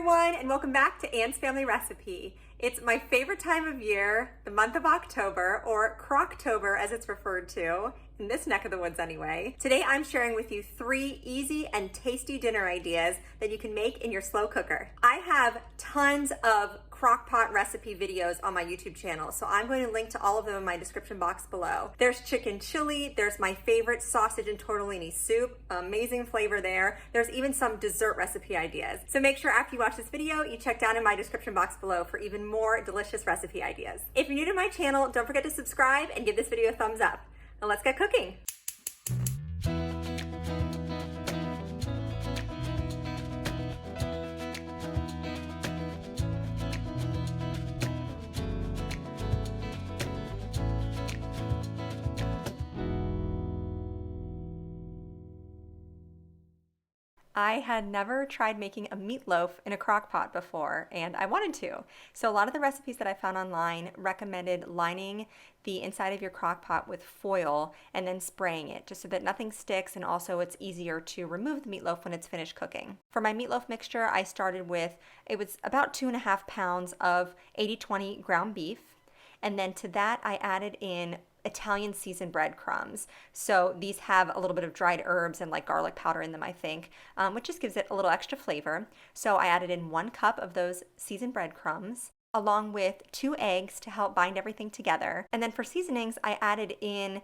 everyone, and welcome back to Anne's Family Recipe. It's my favorite time of year, the month of October, or Crocktober as it's referred to, in this neck of the woods anyway. Today I'm sharing with you 3 easy and tasty dinner ideas that you can make in your slow cooker. I have tons of crockpot recipe videos on my YouTube channel, so I'm going to link to all of them in my description box below. There's chicken chili, there's my favorite sausage and tortellini soup, amazing flavor there. There's even some dessert recipe ideas. So make sure after you watch this video, you check down in my description box below for even more delicious recipe ideas. If you're new to my channel, don't forget to subscribe and give this video a thumbs up. Now let's get cooking. I had never tried making a meatloaf in a crock pot before, and I wanted to. So a lot of the recipes that I found online recommended lining the inside of your crock pot with foil and then spraying it just so that nothing sticks, and also it's easier to remove the meatloaf when it's finished cooking. For my meatloaf mixture, I started with, it was about 2.5 pounds of 80/20 ground beef, and then to that I added in Italian seasoned breadcrumbs. So these have a little bit of dried herbs and like garlic powder in them, I think, which just gives it a little extra flavor. So I added in 1 cup of those seasoned breadcrumbs, along with 2 eggs to help bind everything together. And then for seasonings, I added in,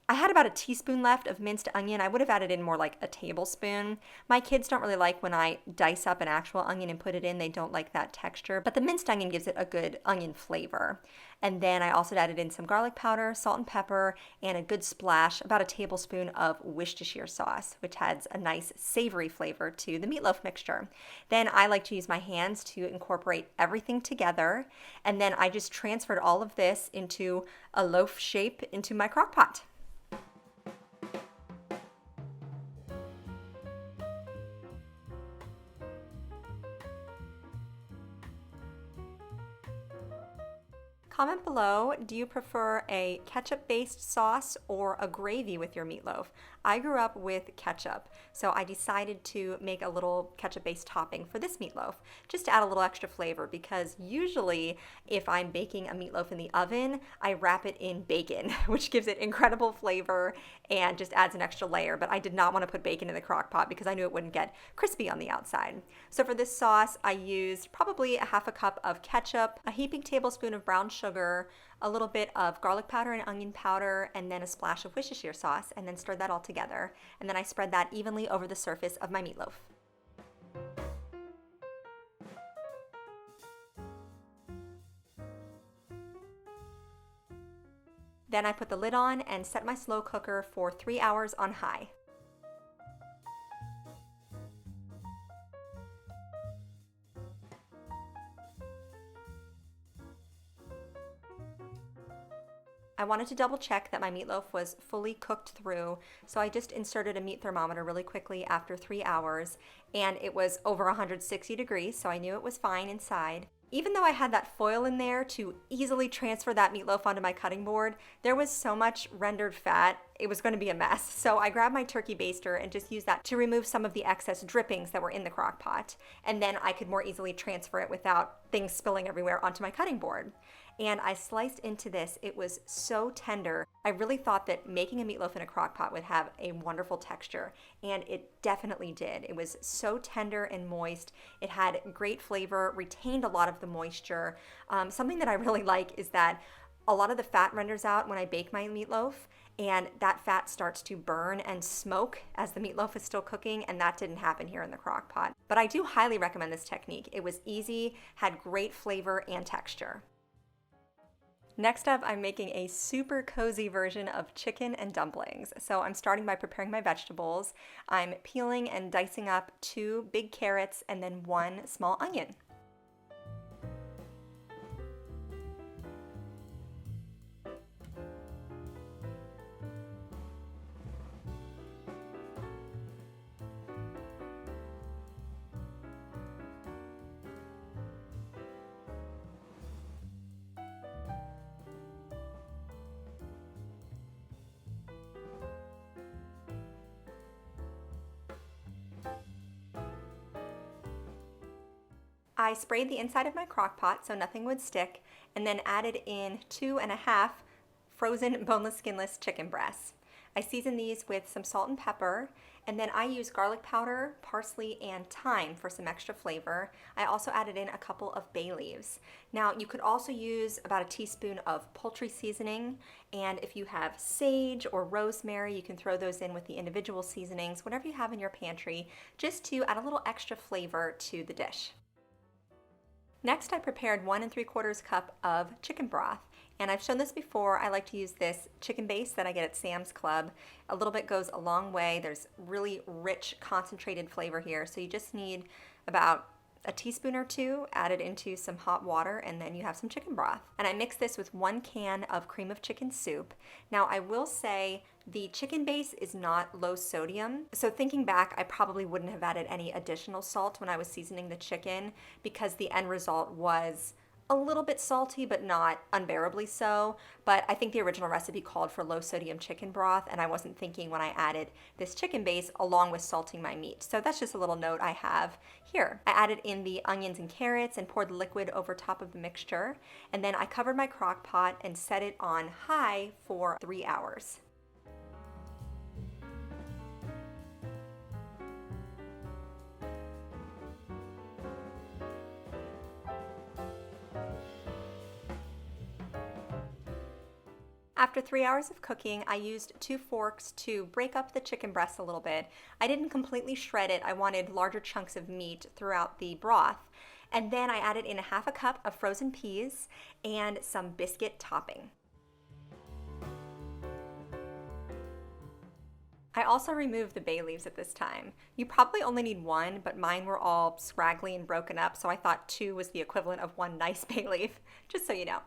I had about a teaspoon left of minced onion. I would have added in more like a tablespoon. My kids don't really like when I dice up an actual onion and put it in. They don't like that texture, but the minced onion gives it a good onion flavor. And then I also added in some garlic powder, salt and pepper, and a good splash, about a tablespoon of Worcestershire sauce, which adds a nice savory flavor to the meatloaf mixture. Then I like to use my hands to incorporate everything together. And then I just transferred all of this into a loaf shape into my crock pot. Comment below, do you prefer a ketchup-based sauce or a gravy with your meatloaf? I grew up with ketchup, so I decided to make a little ketchup-based topping for this meatloaf, just to add a little extra flavor, because usually if I'm baking a meatloaf in the oven, I wrap it in bacon, which gives it incredible flavor and just adds an extra layer, but I did not want to put bacon in the crock pot because I knew it wouldn't get crispy on the outside. So for this sauce, I used probably a 1/2 cup of ketchup, a heaping tablespoon of brown sugar, a little bit of garlic powder and onion powder, and then a splash of Worcestershire sauce, and then stirred that all together. And then I spread that evenly over the surface of my meatloaf. Then I put the lid on and set my slow cooker for 3 hours on high. I wanted to double check that my meatloaf was fully cooked through, so I just inserted a meat thermometer really quickly after 3 hours, and it was over 160 degrees, so I knew it was fine inside. Even though I had that foil in there to easily transfer that meatloaf onto my cutting board, there was so much rendered fat, it was going to be a mess. So I grabbed my turkey baster and just used that to remove some of the excess drippings that were in the crock pot, and then I could more easily transfer it without things spilling everywhere onto my cutting board. And I sliced into this. It was so tender. I really thought that making a meatloaf in a crock pot would have a wonderful texture, and it definitely did. It was so tender and moist. It had great flavor, retained a lot of the moisture. Something that I really like is that a lot of the fat renders out when I bake my meatloaf, and that fat starts to burn and smoke as the meatloaf is still cooking, and that didn't happen here in the crock pot. But I do highly recommend this technique. It was easy, had great flavor and texture. Next up, I'm making a super cozy version of chicken and dumplings. So I'm starting by preparing my vegetables. I'm peeling and dicing up 2 big carrots and then 1 small onion. I sprayed the inside of my crock pot so nothing would stick, and then added in 2.5 frozen boneless skinless chicken breasts. I season these with some salt and pepper, and then I use garlic powder, parsley, and thyme for some extra flavor. I also added in a couple of bay leaves. Now you could also use about a teaspoon of poultry seasoning, and if you have sage or rosemary, you can throw those in with the individual seasonings, whatever you have in your pantry, just to add a little extra flavor to the dish. Next, I prepared 1 3/4 cup of chicken broth. And I've shown this before. I like to use this chicken base that I get at Sam's Club. A little bit goes a long way. There's really rich, concentrated flavor here. So you just need about a teaspoon or two added into some hot water, and then you have some chicken broth. And I mix this with 1 can of cream of chicken soup. Now I will say the chicken base is not low sodium. So thinking back, I probably wouldn't have added any additional salt when I was seasoning the chicken because the end result was a little bit salty, but not unbearably so. But I think the original recipe called for low sodium chicken broth, and I wasn't thinking when I added this chicken base along with salting my meat. So that's just a little note I have here. I added in the onions and carrots and poured the liquid over top of the mixture. And then I covered my crock pot and set it on high for 3 hours. After 3 hours of cooking, I used 2 forks to break up the chicken breast a little bit. I didn't completely shred it. I wanted larger chunks of meat throughout the broth. And then I added in 1/2 cup of frozen peas and some biscuit topping. I also removed the bay leaves at this time. You probably only need 1, but mine were all scraggly and broken up, so I thought 2 was the equivalent of 1 nice bay leaf, just so you know.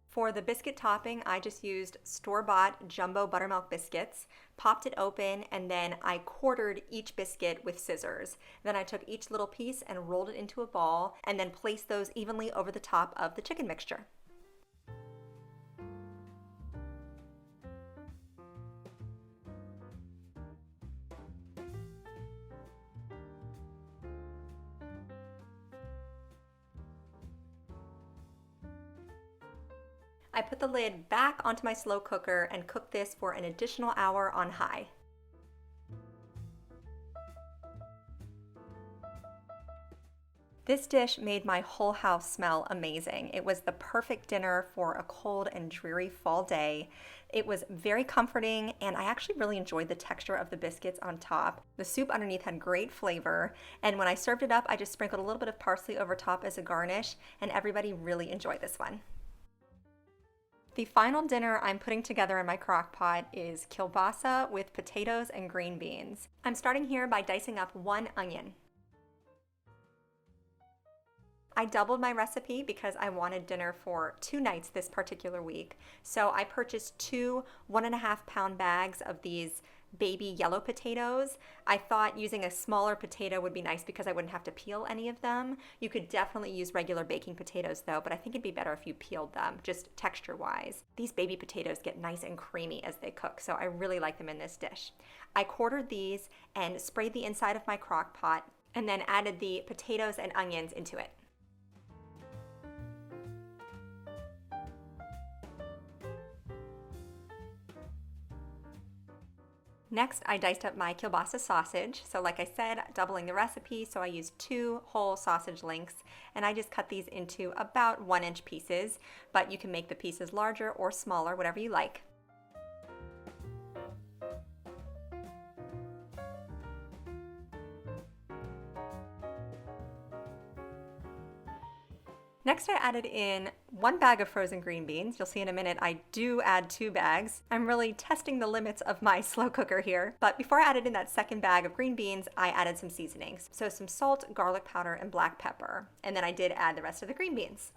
For the biscuit topping, I just used store-bought jumbo buttermilk biscuits, popped it open, and then I quartered each biscuit with scissors. Then I took each little piece and rolled it into a ball, and then placed those evenly over the top of the chicken mixture. I put the lid back onto my slow cooker and cooked this for an additional hour on high. This dish made my whole house smell amazing. It was the perfect dinner for a cold and dreary fall day. It was very comforting, and I actually really enjoyed the texture of the biscuits on top. The soup underneath had great flavor, and when I served it up, I just sprinkled a little bit of parsley over top as a garnish, and everybody really enjoyed this one. The final dinner I'm putting together in my crock pot is kielbasa with potatoes and green beans. I'm starting here by dicing up 1 onion. I doubled my recipe because I wanted dinner for 2 nights this particular week. So I purchased 2 1.5-pound bags of these baby yellow potatoes. I thought using a smaller potato would be nice because I wouldn't have to peel any of them. You could definitely use regular baking potatoes though, but I think it'd be better if you peeled them, just texture-wise. These baby potatoes get nice and creamy as they cook, so I really like them in this dish. I quartered these and sprayed the inside of my crock pot and then added the potatoes and onions into it. Next, I diced up my kielbasa sausage. So like I said, doubling the recipe, so I used 2 whole sausage links, and I just cut these into about 1-inch pieces, but you can make the pieces larger or smaller, whatever you like. Next, I added in 1 bag of frozen green beans. You'll see in a minute I do add 2 bags. I'm really testing the limits of my slow cooker here. But before I added in that second bag of green beans, I added some seasonings. So some salt, garlic powder, and black pepper. And then I did add the rest of the green beans.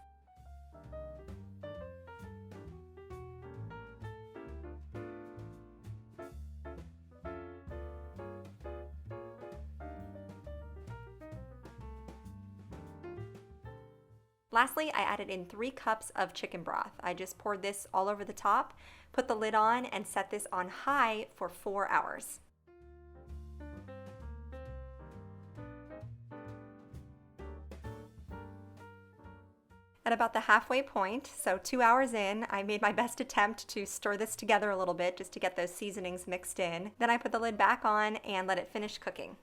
Lastly, I added in 3 cups of chicken broth. I just poured this all over the top, put the lid on, and set this on high for 4 hours. At about the halfway point, so 2 hours in, I made my best attempt to stir this together a little bit just to get those seasonings mixed in. Then I put the lid back on and let it finish cooking.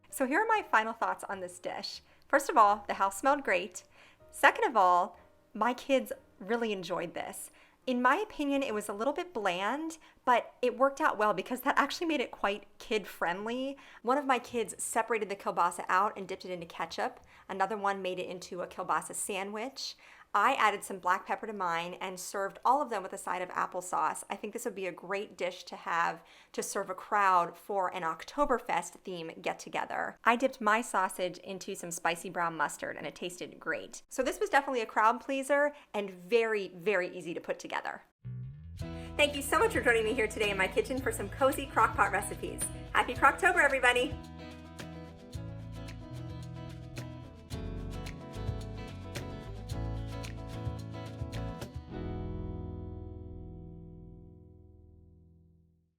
So here are my final thoughts on this dish. First of all, the house smelled great. Second of all, my kids really enjoyed this. In my opinion, it was a little bit bland, but it worked out well because that actually made it quite kid-friendly. One of my kids separated the kielbasa out and dipped it into ketchup. Another one made it into a kielbasa sandwich. I added some black pepper to mine and served all of them with a side of applesauce. I think this would be a great dish to have to serve a crowd for an Oktoberfest theme get-together. I dipped my sausage into some spicy brown mustard and it tasted great. So this was definitely a crowd pleaser and very, very easy to put together. Thank you so much for joining me here today in my kitchen for some cozy crockpot recipes. Happy Crocktober, everybody!